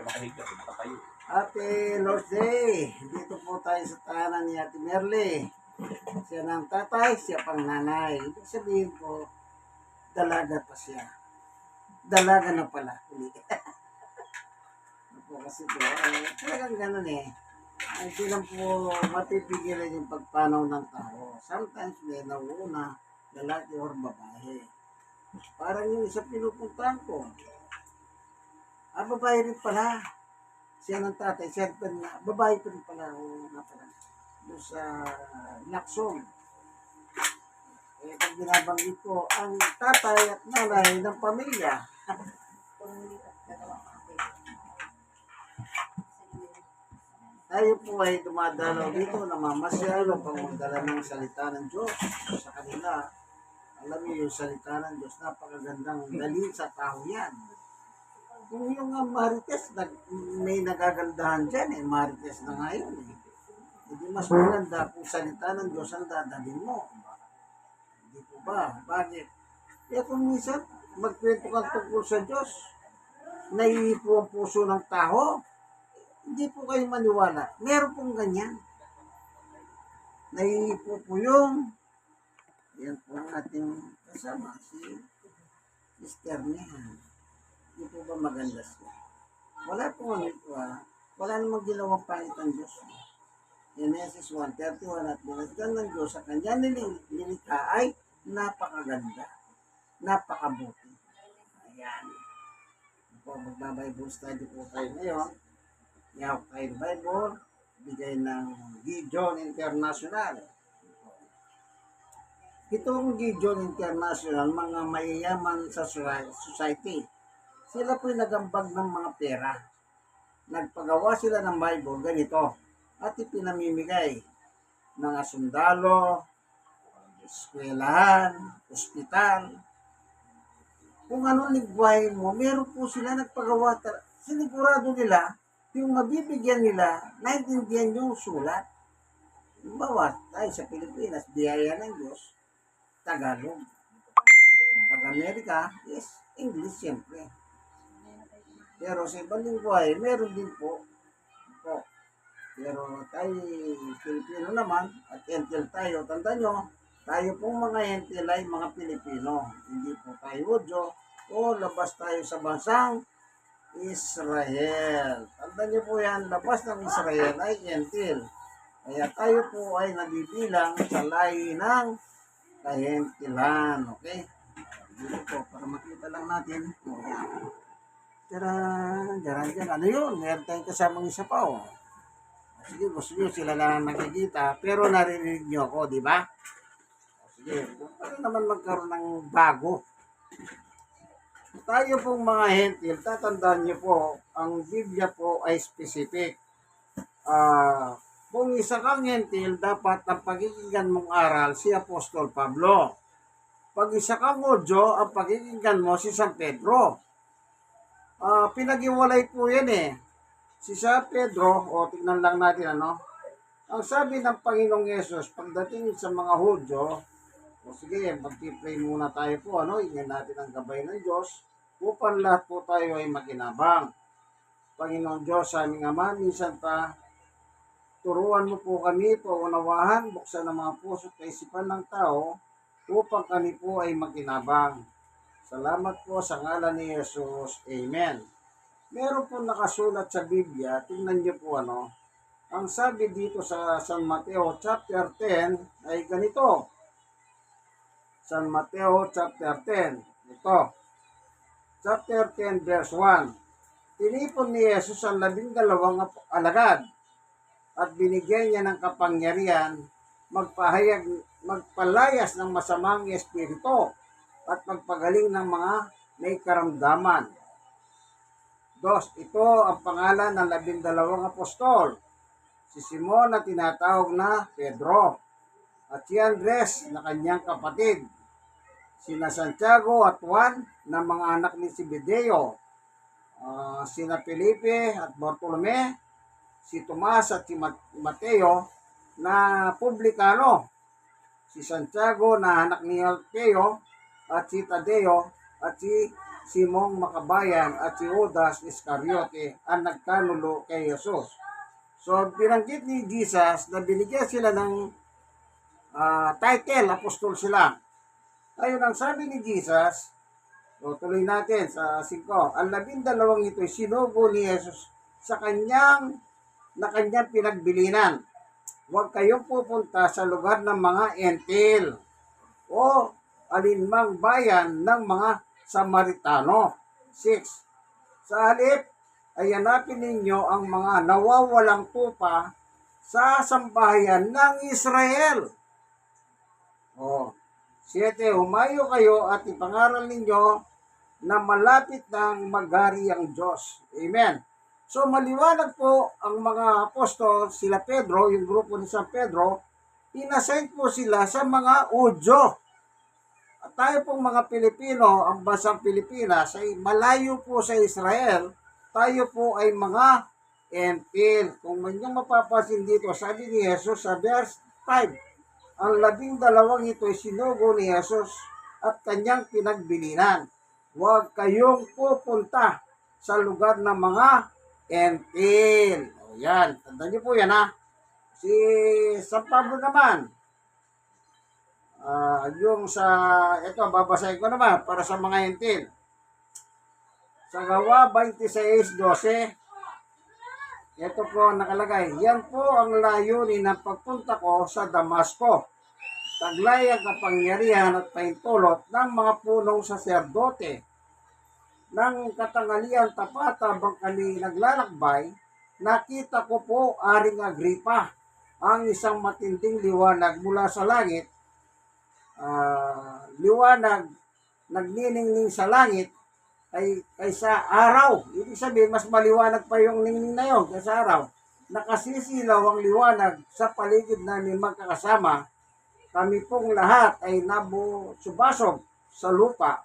makahiga, nakatayo. Happy Lord's Day! Dito po tayo sa tahanan ni Ate Merle. Siya ng tatay, siya pang nanay. Ibig sabihin po, dalaga pa siya. Dalaga na pala. Opo, kasi po, talagang ganun eh. Hindi lang po mapipigilan yung pagpanaw ng tao. Sometimes may nauuna, lalaki or babae. Parang yung isa pinupuntahan ko. Babae rin pala. Siya ng tatay, siya rin na, babae pa rin pala. O nga pala. Doon sa Laksong. Pag binabanggit ko, ang tatay at nanay ng pamilya. Tayo po ay dumadalaw dito, namamasyal upang magdala ng salita ng Diyos sa kanila. Alam niyo yung salita ng Diyos, napakagandang dali sa tao yan. Kung yung Marites, may nagagandahan dyan Marites na ngayon Hindi mas maganda kung salita ng Diyos ang dadalhin mo. Hindi po ba? Bakit? Kaya kung minsan, magkwento kang tungkol sa Diyos, naiipo ang puso ng tao, hindi po kayo maniwala. Meron pong ganyan. Naiipo po yung, yan po ang ating kasama, si Sister Nehan. Hindi po ba maganda siya? Wala po ano ito Wala namang ginawang pangit ang Diyos. Genesis 1:31 at binasdan ng Diyos sa kanya nilikha ay napakaganda. Napakabuti. Ayan. Po, magbabible study po tayo ngayon. Yawak tayo Bible. Bigay ng Gideon International. Itong Gideon International, mga mayayaman sa society. Sila po'y nagambag ng mga pera. Nagpagawa sila ng Bible ganito at ipinamimigay mga sundalo, eskwelahan, ospital. Kung anong ligway mo, meron po sila nagpagawa. Sinigurado nila, yung mabibigyan nila, naintindihan yung sulat. Bawa tayo sa Pilipinas, biyaya ng Diyos, Tagalog. Pag-Amerika, yes, English siyempre. Pero sa ibang lingwahe, meron din po. Pero tayo, Pilipino naman, at entil tayo, tanda nyo, tayo pong mga entil ay mga Pilipino. Hindi po tayo Hudyo, o labas tayo sa bansang Israel. Tanda nyo po yan, labas ng Israel ay entil. Kaya tayo po ay nabibilang sa lahi ng kahentilan. Okay? Dito po, para makita lang natin. Tara, dyan. Ano yun? Meron tayong kasamang isa pa, Sige, gusto nyo sila lang nakikita, pero naririnig nyo ako, di ba? Sige, para naman magkaroon ng bago. Tayo pong mga hentil, tatandaan nyo po, ang Biblia po ay specific. Kung isa kang hentil, dapat ang pagkikinggan mong aral si Apostol Pablo. Pag isa kang Hudyo, ang pagkikinggan mo si San Pedro. Pinag-iwalay po yan Si San Pedro, tingnan lang natin ang sabi ng Panginoong Yesus, pagdating sa mga Hudyo, sige, mag-pray muna tayo po, hingin natin ang gabay ng Diyos, upang lahat po tayo ay makinabang. Panginoong Diyos, aming Ama, minsan pa, turuan mo po kami, paunawahan, buksan ang mga puso at kaisipan ng tao, upang kami po ay makinabang. Salamat po sa ngalan ni Jesus. Amen. Meron po nakasulat sa Biblia, tingnan niyo po ang sabi dito sa San Mateo chapter 10 ay ganito. San Mateo chapter 10. Ito. Chapter 10 verse 1. Tinipon ni Jesus ang 12 alagad at binigyan niya ng kapangyarihan magpalayas ng masamang espiritu at magpagaling ng mga may karamdaman. Ito ang pangalan ng 12 apostol. Si Simon na tinatawag na Pedro. At si Andres na kanyang kapatid. Sina Santiago at Juan na mga anak ni Zebedeo. Sina Felipe at Bartolome. Si Tomas at si Mateo na publikano. Si Santiago na anak ni Alfeo at si Tadeo at si Simong Makabayan at si Judas Iscariote ang nagkanulo kay Jesus. So, binanggit ni Jesus na binigyan sila ng title, apostol sila. Ayun ang sabi ni Jesus, so tuloy natin sa 5. Ang 12 ito'y sinugo ni Jesus sa kanyang pinagbilinan. Huwag kayong pupunta sa lugar ng mga entil o alinmang bayan ng mga Samaritano. 6. Sa halip ay hanapin ninyo ang mga nawawalang tupa sa sambahayan ng Israel. 7. Humayo kayo at ipangaral ninyo na malapit nang maghari ang Diyos. Amen. So maliwanag po ang mga apostol, sila Pedro, yung grupo ni San Pedro, inassign po sila sa mga Hudyo. At tayo pong mga Pilipino, ang bansang Pilipinas ay malayo po sa Israel, tayo po ay mga entil. Kung man yung mapapansin dito, sabi ni Jesus sa verse 5, ang 12 ito ay sinugo ni Jesus at kanyang pinagbilinan. Huwag kayong pupunta sa lugar ng mga entil. O yan, tandaan niyo po yan ha. Si San Pablo naman, yung sa, ito babasahin ko naman para sa mga entil. Sa Gawa 26:12, ito po nakalagay, yan po ang layunin ng pagpunta ko sa Damasco. Taglay ang kapangyarihan at pahintulot ng mga punong saserdote. Nang katanghalian tapat habang kami naglalakbay, nakita ko po, Aring Agripa, ang isang matinding liwanag mula sa langit. Liwanag nagniningning sa langit ay kaysa araw. Ibig sabihin, mas maliwanag pa yung ningning na yun kaysa araw. Nakasisilaw ang liwanag sa paligid namin magkakasama. Kami pong lahat ay subasog sa lupa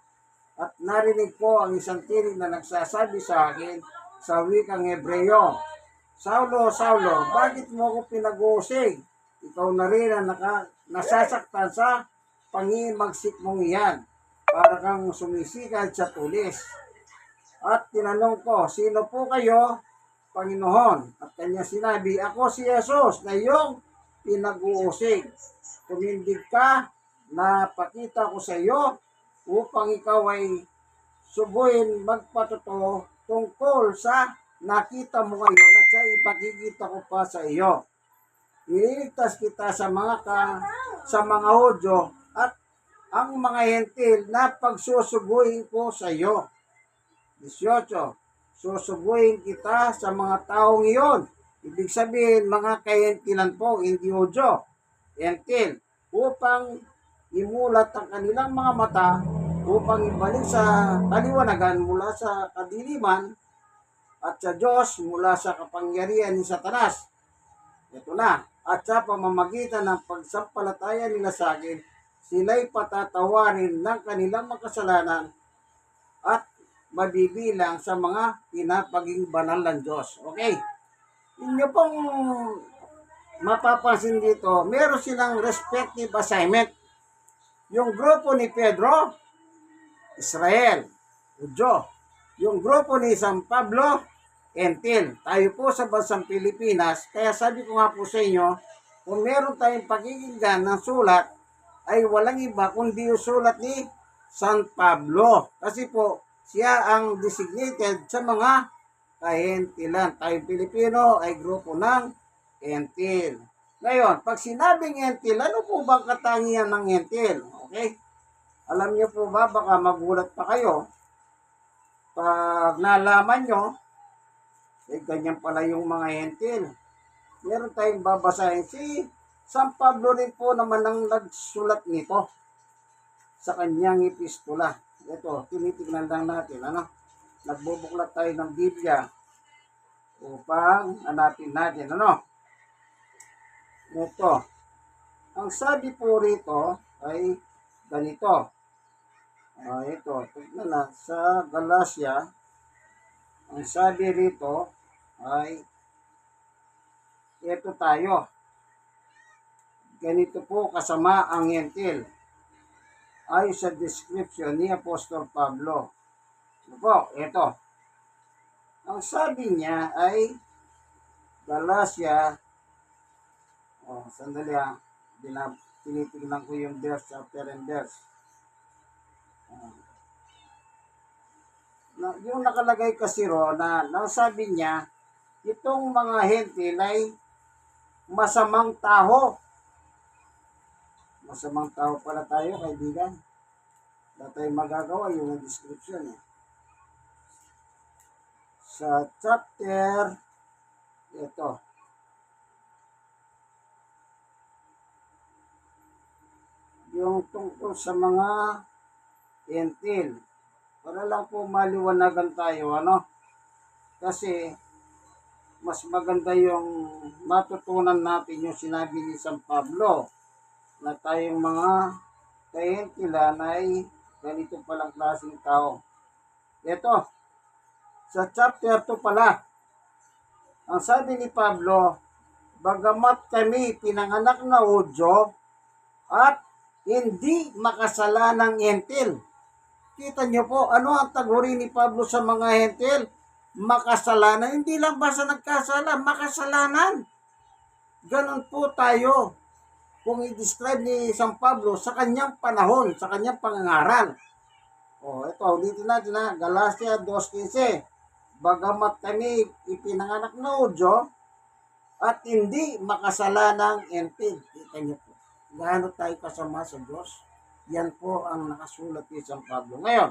at narinig ko ang isang tinig na nagsasabi sa akin sa wikang Hebreo, Saulo, Saulo, bakit mo ako pinag-uusig? Ikaw na rin ang nasasaktan sa pangimagsik mong iyan, para kang sumisikad sa tulis. At tinanong ko, sino po kayo, Panginoon? At kanya sinabi, ako si Jesus na iyong pinag-uusig. Tumindig ka na pakita ko sa iyo upang ikaw ay subuin magpatotoo tungkol sa nakita mo ngayon at sa ipakikita ko pa sa iyo. Ililigtas kita sa mga Hudyo at ang mga hentil na pagsusuguin ko sa iyo. 18. Susuguin kita sa mga taong iyon. Ibig sabihin, mga kahentilan po, hindi Hudyo. Hentil, upang imulat ang kanilang mga mata, upang ibalik sa kaliwanagan mula sa kadiliman at sa Diyos mula sa kapangyarihan ni Satanas. Ito na. At sa pamamagitan ng pagsampalataya nila sa akin, sila'y patatawarin ng kanilang makasalanan at mabibilang sa mga pinapaging banal ng Diyos. Okay? Inyo pong mapapansin dito, meron silang respective assignment. Yung grupo ni Pedro, Israel, Hudyo. Yung grupo ni San Pablo, entil. Tayo po sa bansang Pilipinas, kaya sabi ko nga po sa inyo, kung meron tayong pakikinggan ng sulat, ay walang iba kundi yung sulat ni San Pablo. Kasi po, siya ang designated sa mga kahentilan. Tayong Pilipino ay grupo ng entil. Ngayon, pag sinabing entil, ano po bang katangian ng entil? Okay? Alam niyo po ba, baka magulat pa kayo, pag nalaman nyo, ganyan pala yung mga hentil. Meron tayong babasahin. Si San Pablo rin po naman ang nagsulat nito sa kanyang epistola. Ito, tinitignan lang natin. Nagbubuklat tayo ng Biblia upang hanapin natin. Ito. Ang sabi po rito ay ganito. Ito, tignan na. Sa Galatia, ang sabi rito ay ito tayo. Ganito po kasama ang hentil. Ay sa description ni Apostol Pablo. Po, ito. Ang sabi niya ay Galatia, sandali tinitignan ko yung verse, chapter and verse. Yung nakalagay kasi na sabi niya, itong mga hentil ay masamang tao. Masamang tao pala tayo, kaibigan. Wala tayong magagawa yung description. Sa chapter, ito. Yung tungkol sa mga hentil. Para lang po maliwanagan tayo, Kasi, mas maganda yung matutunan natin yung sinabi ni San Pablo na tayong mga kahentilan ay ganito palang klaseng tao. Ito, sa chapter 2 pala, ang sabi ni Pablo, bagamat kami pinanganak na Hudyo at hindi makasalanang hentil. Kita niyo po, ano ang taguri ni Pablo sa mga hentil? Makasalanan. Hindi lang basta nagkasala, makasalanan. Ganon po tayo kung i-describe ni San Pablo sa kanyang panahon, sa kanyang pangangaral. Ito, ulitin natin Galatia 2:15. Bagamat kami ipinanganak na Hudyo at hindi makasalanang hentil. Kita niyo po, gaano tayo kasama sa Diyos? Yan po ang nakasulat ni San Pablo. Ngayon,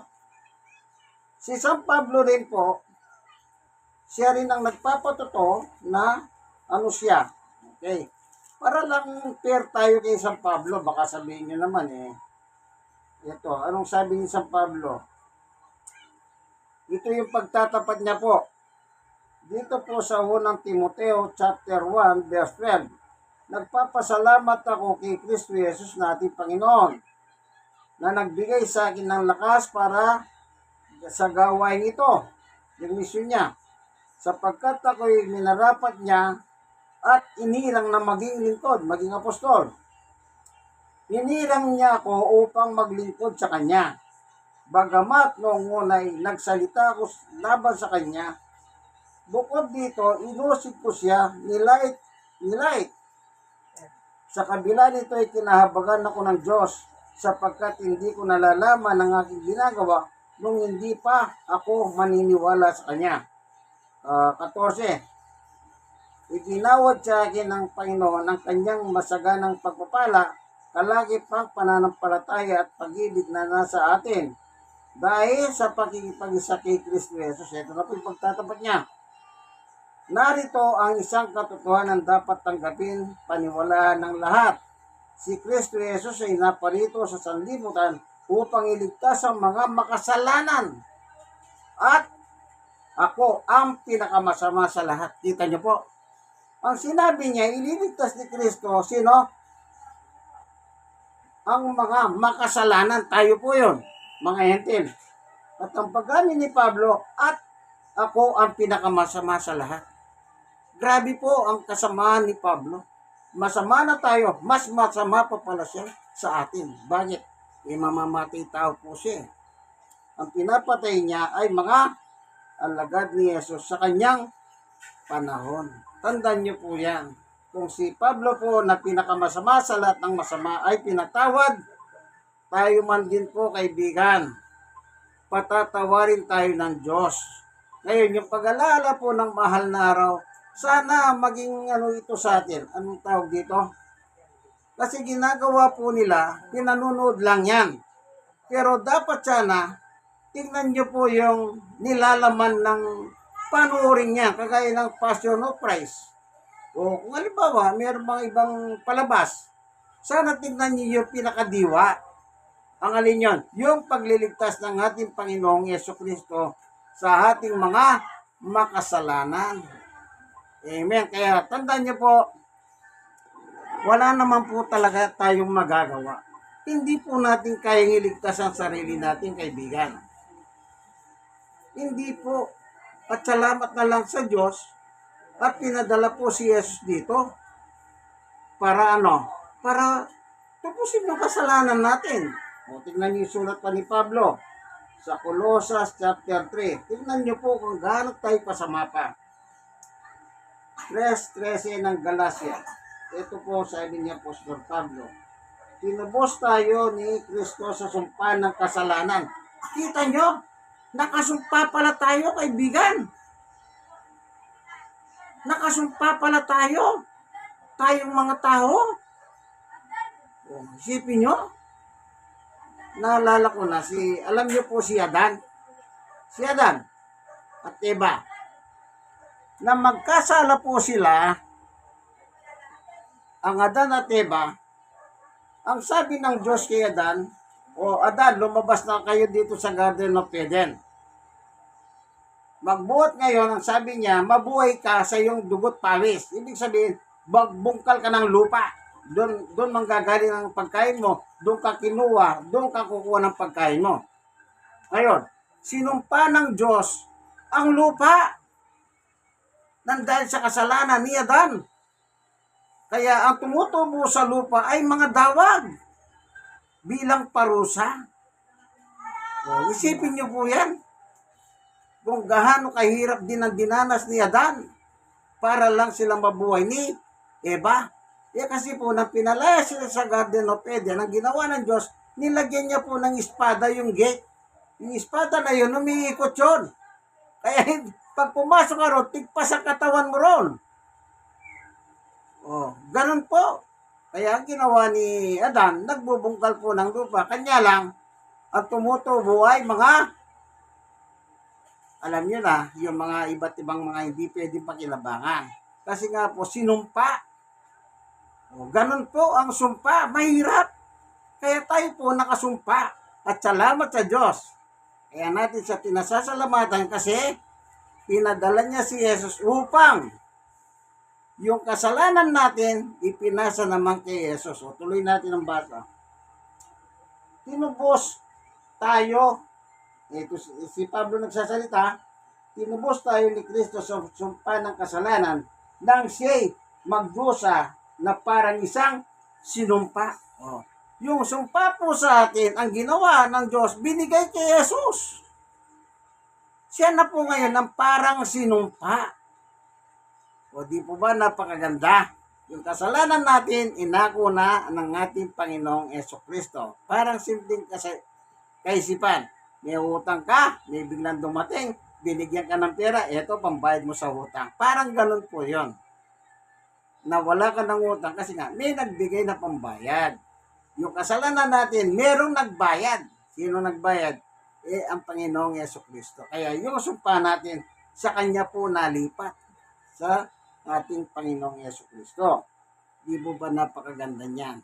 si San Pablo rin po, siya rin ang nagpapatotoo na siya. Okay. Para lang fair tayo kay San Pablo, baka sabihin nyo naman ito, anong sabi ni San Pablo? Ito yung pagtatapat niya po. Dito po sa unang Timoteo chapter 1 verse 12. Nagpapasalamat ako kay Kristo Jesus na ating Panginoon na nagbigay sa akin ng lakas para sa gawain ito, yung misyon niya. Sapagkat ako'y minarapat niya at inirang na maging lingkod, maging apostol. Inirang niya ako upang maglingkod sa kanya. Bagamat noong unay nagsalita ako laban sa kanya, bukod dito, inusig ko siya, nilight. Sa kabila nito ay kinahabagan ako ng Diyos sapagkat hindi ko nalalaman ang aking ginagawa nung hindi pa ako maniniwala sa Kanya. 14. Iginawad sa akin ng Panginoon ang Kanyang masaganang pagpapala, kalagi pang pananampalataya at pag-ibig na nasa atin. Dahil sa pakikipag-isa kay Kristo Jesus, ito na po yung pagtatapat niya. Narito ang isang katotohanan dapat tanggapin, paniwalaan ng lahat. Si Kristo Jesus ay naparito sa sanlibutan upang iligtas ang mga makasalanan. At ako ang pinakamasama sa lahat. Kita niyo po. Ang sinabi niya, ililigtas ni Kristo, sino? Ang mga makasalanan. Tayo po yun, mga hentil. At ang paggamit ni Pablo, at ako ang pinakamasama sa lahat. Grabe po ang kasamaan ni Pablo. Masama na tayo, mas masama pa pala siya sa atin. Bakit? Mamamatay tao po siya. Ang pinapatay niya ay mga alagad ni Jesus sa kanyang panahon. Tandaan niyo po yan. Kung si Pablo po na pinakamasama sa lahat ng masama ay pinatawad, tayo man din po, kaibigan, patatawarin tayo ng Diyos. Ngayon, yung pag-alala po ng mahal na araw, sana maging ito sa atin. Anong tawag dito? Kasi ginagawa po nila, pinanonood lang yan. Pero dapat sana, tingnan nyo po yung nilalaman ng panoorin niya, kagaya ng Passion of Christ. O kung halimbawa, mayroon mga ibang palabas, sana tingnan nyo yung pinakadiwa. Ang alin yun? Yung pagliligtas ng ating Panginoong Yesukristo sa ating mga makasalanan. Amen. Kaya tandaan niyo po, wala naman po talaga tayong magagawa. Hindi po natin kayang iligtas ang sarili natin, kaibigan. Hindi po. At salamat na lang sa Diyos at pinadala po si Jesus dito. Para Para tapusin yung kasalanan natin. Tingnan niyo yung sulat pa ni Pablo sa Colossus chapter 3. Tingnan nyo po kung gaano tayo pasama pa. 3:13 ng Galacia. Ito po sabi niya Apostol Pablo. Tinubos tayo ni Kristo sa sumpa ng kasalanan. Kita nyo? Nakasumpa pala tayo, kaibigan. Nakasumpa pala tayo. Tayong mga tao. Isipin nyo? Naalala ko na alam nyo po si Adan. Si Adan at Eva. Na magkasala po sila, ang Adan at Eva, ang sabi ng Diyos kay Adan, o Adan, lumabas na kayo dito sa Garden of Eden. Magbuhat ngayon, ang sabi niya, mabuhay ka sa iyong dugot pawis. Ibig sabihin, magbungkal ka ng lupa. Doon manggagaling ang pagkain mo. Doon ka kinuha, doon ka kukuha ng pagkain mo. Ngayon, sinumpa ng Diyos ang lupa nang dahil sa kasalanan ni Adan. Kaya ang tumutubo sa lupa ay mga dawag bilang parusa. O, isipin niyo po yan. Kung gaano kahirap din ang dinanas ni Adan para lang silang mabuhay ni Eva. Kasi po, nang pinalaya sila sa Garden of Eden, ang ginawa ng Diyos, nilagyan niya po ng espada yung gate. Yung espada na yun, umiikot yun. Kaya pag pumasok ka ron, tigpas ang katawan mo ron. Oh, ganun po. Kaya ang ginawa ni Adan, nagbubungkal po ng lupa. Kanya lang, ang tumutubo ay mga, alam niyo na, yung mga iba't ibang mga hindi pwedeng pakilabangan. Kasi nga po, sinumpa. Oh, ganun po ang sumpa. Mahirap. Kaya tayo po nakasumpa. At salamat sa Diyos. Kaya natin sa tinasasalamatan kasi pinadala niya si Jesus upang yung kasalanan natin ipinasa naman kay Jesus. O tuloy natin ang basa. Tinubos tayo. Ito si Pablo nagsasalita. Tinubos tayo ni Kristo sa sumpa ng kasalanan nang siya'y magdusa na parang isang sinumpa. O, yung sumpa po sa atin, ang ginawa ng Diyos, binigay kay Jesus. Siya na po ngayon ang parang sinumpa. O di po ba napakaganda? Yung kasalanan natin, inako na ng ating Panginoong Jesucristo. Parang simpleng kaisipan. May utang ka, may biglang dumating, binigyan ka ng pera, eto pambayad mo sa utang. Parang ganun po yon. Nawala ka ng utang kasi nga may nagbigay na pambayad. Yung kasalanan natin, merong nagbayad. Sino nagbayad? Ang Panginoong Jesucristo. Kaya yung sumpa natin, sa Kanya po nalipat. Sa ating Panginoong Jesucristo. Di mo ba napakaganda niyan?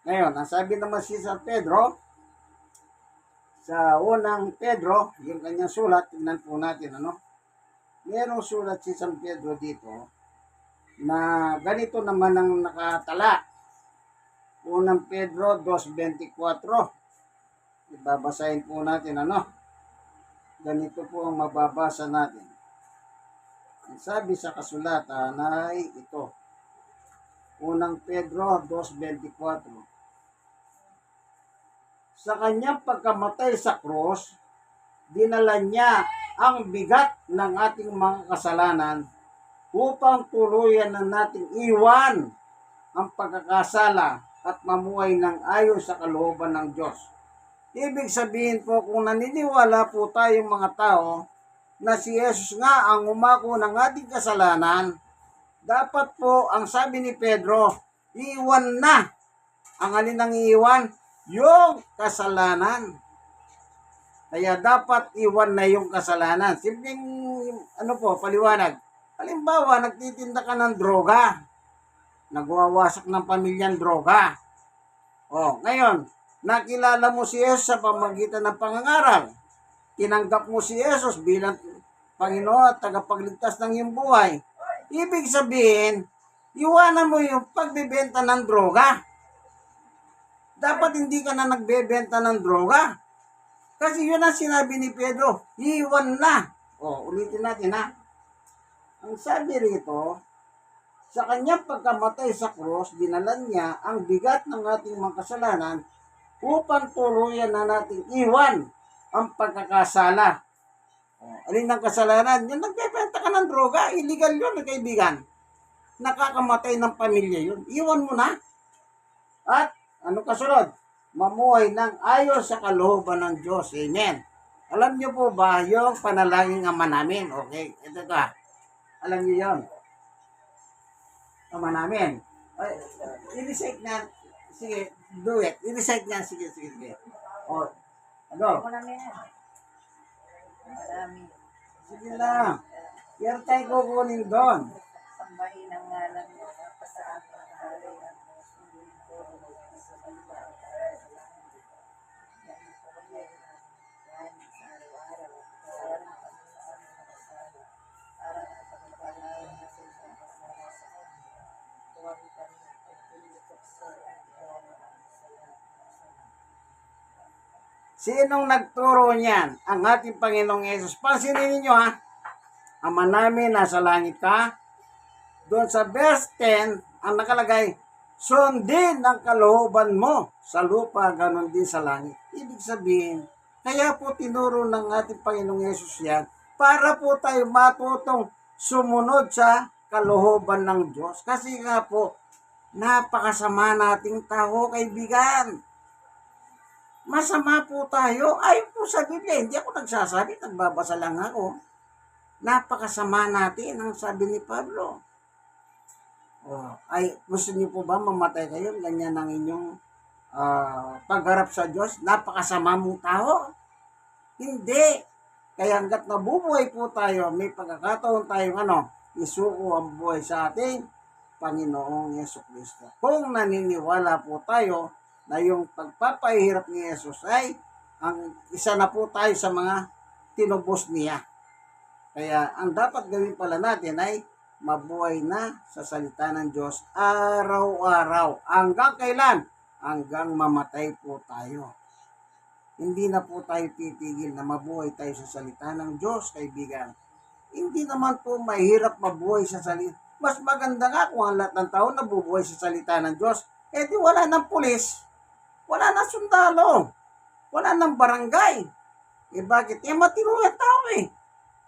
Ngayon, ang sabi naman si San Pedro, sa unang Pedro, yung kanyang sulat, tingnan po natin, merong sulat si San Pedro dito, na ganito naman ang nakatala. Unang Pedro 2:24. Ibabasahin po natin, ganito po ang mababasa natin. Ang sabi sa kasulatan ay ito. Unang Pedro 2:24. Sa kanyang pagkamatay sa krus, dinala niya ang bigat ng ating mga kasalanan upang tuluyan na nating iwan ang pagkakasala at mamuhay ng ayon sa kalooban ng Diyos. Ibig sabihin po, kung naniniwala po tayong mga tao na si Jesus nga ang umako ng ating kasalanan, dapat po, ang sabi ni Pedro, iwan na. Ang alin ang iwan? Yung kasalanan. Kaya dapat iwan na yung kasalanan. Simpleng, paliwanag. Halimbawa, nagtitinda ka ng droga. Nagwawasak ng pamilyang droga. Ngayon, nakilala mo si Jesus sa pamamagitan ng pangangaral. Tinanggap mo si Jesus bilang Panginoon at tagapagligtas ng iyong buhay. Ibig sabihin, iwanan mo yung pagbebenta ng droga. Dapat hindi ka na nagbebenta ng droga. Kasi yun ang sinabi ni Pedro, iwan na. Ulitin natin Ang sabi rito, sa kanyang pagkamatay sa krus, dinalan niya ang bigat ng ating mga kasalanan upang tuluyan na nating iwan ang pagkakasala. Alin ang kasalanan? Yung nagbebenta ka ng droga, illegal yun, kaibigan. Nakakamatay ng pamilya yun. Iwan mo na. At ano kasunod? Mamuhay ng ayon sa kalooban ng Diyos. Amen. Alam niyo po ba yung panalangin Ama namin? Okay, ito ka. Alam niyo yun? Ama namin. Ay, i-recite na. Sige, do it. I-recite na. Sige. O, ano? Ako namin yan. Marami. Sige lang. Yan tayo kukunin doon. Sambahin ang ngalan mo. Pasaan ang hari ang sundin ko. Sa banda. Yan po kami. Yan sa araw-araw. Kasalanan kami sa aming nakasala. Para ang pagpapalaran na sa isang kasama sa kami. Huwag kami pagpilitok sa ang iwan ng kasalanan. Sinong nagturo niyan? Ang ating Panginoong Yesus. Pansinin ninyo ha. Ama namin, nasa langit ka. Doon sa verse 10, ang nakalagay, sundin ang kalooban mo sa lupa, ganon din sa langit. Ibig sabihin, kaya po tinuro ng ating Panginoong Yesus yan, para po tayo matutong sumunod sa kalooban ng Diyos. Kasi nga po, napakasama nating tao, kaibigan. Masama po tayo. Ayon po sa Biblia, hindi ako nagsasabi, nagbabasa lang ako. Napakasama natin, ang sabi ni Pablo. Ay, gusto niyo po ba mamatay kayo? Ganyan ang inyong pagharap sa Diyos. Napakasama mong tao. Hindi. Kaya hanggat nabubuhay po tayo, may pagkakataon tayong isuko ang buhay sa ating Panginoong Jesucristo. Kung naniniwala po tayo na yung pagpapahirap ni Jesus ay ang isa na po tayo sa mga tinubos niya. Kaya ang dapat gawin pala natin ay mabuhay na sa salita ng Diyos araw-araw. Hanggang kailan? Hanggang mamatay po tayo. Hindi na po tayo titigil na mabuhay tayo sa salita ng Diyos, kaibigan. Hindi naman po mahirap mabuhay sa salita. Mas maganda nga kung ang lahat ng tao nabubuhay sa salita ng Diyos. Eh di wala ng pulis. Wala na sundalo. Wala nang barangay. Eh bakit? Eh matino yung tao eh.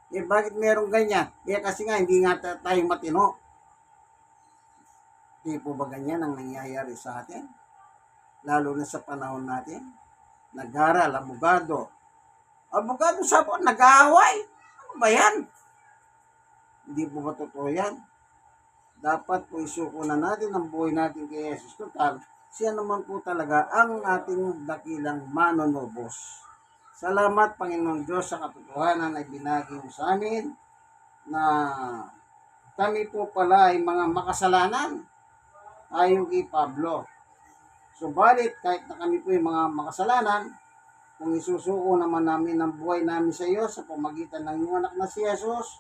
Eh bakit merong ganyan? Eh kasi nga hindi nga tayo matino. Di po ba ganyan ang nangyayari sa atin? Lalo na sa panahon natin. Nag-aral, abogado. Abogado sa po, nag-aaway. Ano ba yan? Hindi po ba totoo yan? Dapat po isuko na natin ang buhay natin kay Jesus. Total, siya naman po talaga ang ating dakilang manonobos. Salamat, Panginoon Diyos, sa katotohanan na ibinagi mo sa amin na kami po pala ay mga makasalanan ayon kay Pablo. Subalit, kahit na kami po ay mga makasalanan, kung isusuko naman namin ang buhay namin sa iyo sa pamagitan ng iyong anak na si Jesus,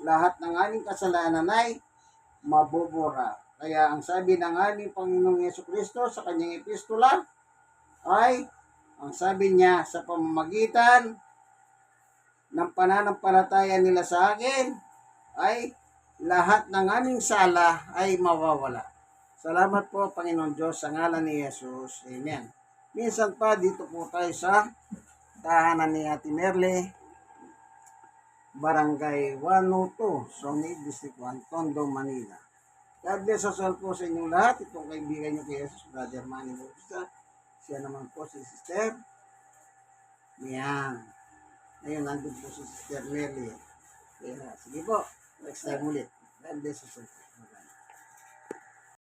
lahat ng aming kasalanan ay mabubura. Kaya ang sabi ng aming Panginoong Jesucristo sa kanyang epistola ay, ang sabi niya, sa pamamagitan ng pananampalataya nila sa akin, ay lahat ng aming sala ay mawawala. Salamat po, Panginoon Diyos, sa ngalan ni Jesus. Amen. Minsan pa, dito po tayo sa tahanan ni Ate Merle, Barangay 102, Sonid, District 1, Tondo, Manila. God bless us all po sa inyong lahat. Itong kaibigan nyo kay Jesus, Brother Manny Bautista. Siya naman po si Sister. Yan. Ngayon, nandun po si Sister Merle. Kaya, sige po. Next time ulit. God bless us all.